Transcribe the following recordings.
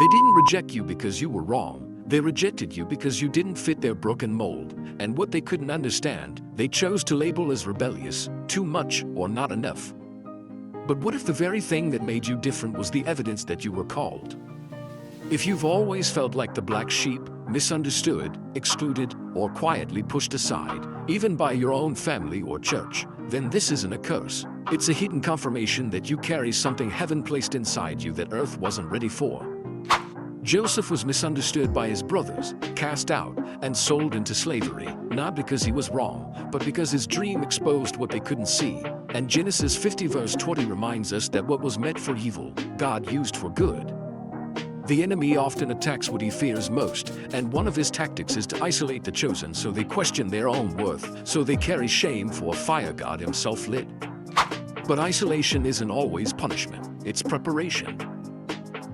They didn't reject you because you were wrong. They rejected you because you didn't fit their broken mold, and what they couldn't understand, they chose to label as rebellious, too much, or not enough. But what if the very thing that made you different was the evidence that you were called? If you've always felt like the black sheep, misunderstood, excluded, or quietly pushed aside, even by your own family or church, then this isn't a curse. It's a hidden confirmation that you carry something heaven placed inside you that earth wasn't ready for. Joseph was misunderstood by his brothers, cast out, and sold into slavery, not because he was wrong, but because his dream exposed what they couldn't see. And Genesis 50 verse 20 reminds us that what was meant for evil, God used for good. The enemy often attacks what he fears most, and one of his tactics is to isolate the chosen so they question their own worth, so they carry shame for a fire God himself lit. But isolation isn't always punishment, it's preparation.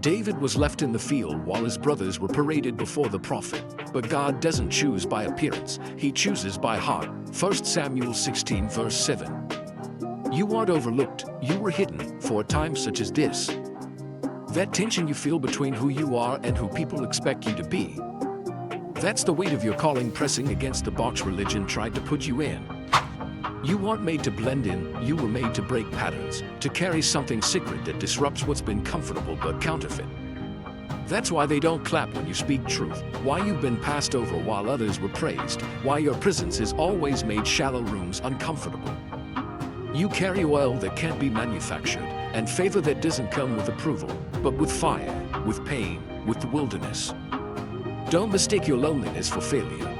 David was left in the field while his brothers were paraded before the prophet. But God doesn't choose by appearance, he chooses by heart. 1 Samuel 16 verse 7. You aren't overlooked, you were hidden for a time such as this. That tension you feel between who you are and who people expect you to be. That's the weight of your calling pressing against the box religion tried to put you in. You weren't made to blend in, you were made to break patterns, to carry something secret that disrupts what's been comfortable but counterfeit. That's why they don't clap when you speak truth, why you've been passed over while others were praised, why your presence has always made shallow rooms uncomfortable. You carry oil that can't be manufactured, and favor that doesn't come with approval, but with fire, with pain, with the wilderness. Don't mistake your loneliness for failure.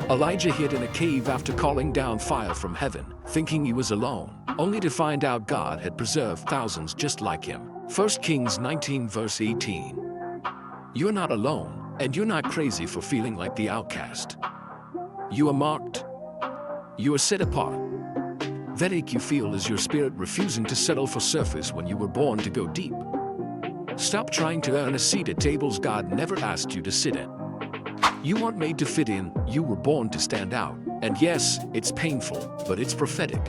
Elijah hid in a cave after calling down fire from heaven, thinking he was alone, only to find out God had preserved thousands just like him. 1 Kings 19 verse 18. You're not alone, and you're not crazy for feeling like the outcast. You are marked. You are set apart. That ache you feel is your spirit refusing to settle for surface when you were born to go deep. Stop trying to earn a seat at tables God never asked you to sit at. You weren't made to fit in, you were born to stand out. And yes, it's painful, but it's prophetic.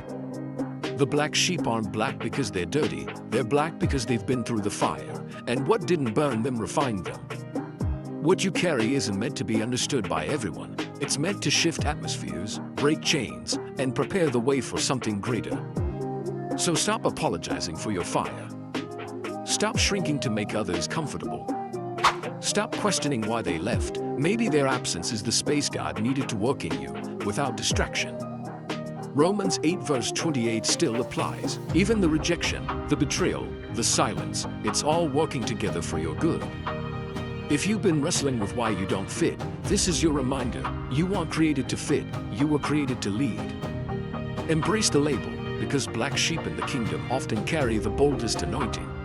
The black sheep aren't black because they're dirty, they're black because they've been through the fire, and what didn't burn them refined them. What you carry isn't meant to be understood by everyone. It's meant to shift atmospheres, break chains, and prepare the way for something greater. So stop apologizing for your fire. Stop shrinking to make others comfortable. Stop questioning why they left. Maybe their absence is the space God needed to work in you, without distraction. Romans 8 verse 28 still applies. Even the rejection, the betrayal, the silence, it's all working together for your good. If you've been wrestling with why you don't fit, this is your reminder. You weren't created to fit, you were created to lead. Embrace the label, because black sheep in the kingdom often carry the boldest anointing.